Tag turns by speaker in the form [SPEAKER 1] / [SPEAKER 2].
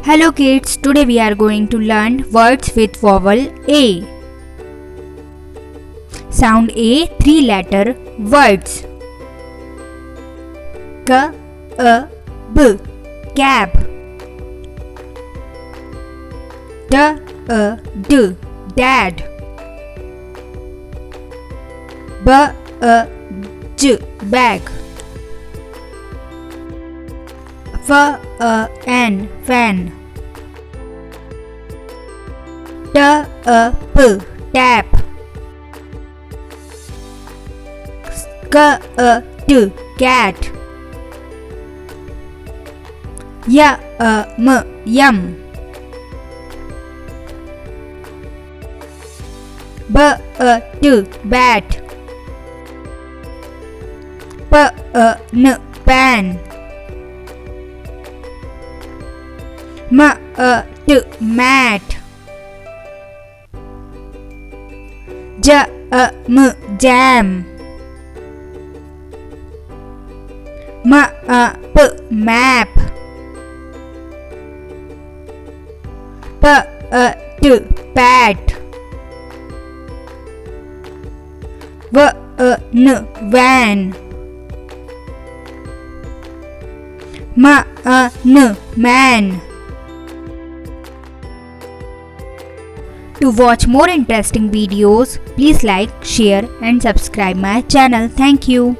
[SPEAKER 1] Hello kids, today we are going to learn words with vowel A. Sound A, 3-letter words. K, A, B, cab. D, A, D, dad. B, A, J, bag. F, A, N, fan. T, A, P, tap. K, A, T, cat. Y, A, M, yum. B, A, T, bat. P, A, N, pan. M, A, T, mat. J, A, M, jam. M, A, P, map. P, A, T, pat. V, A, N, van. M, A, N, man. To watch more interesting videos, please like, share and subscribe my channel. Thank you.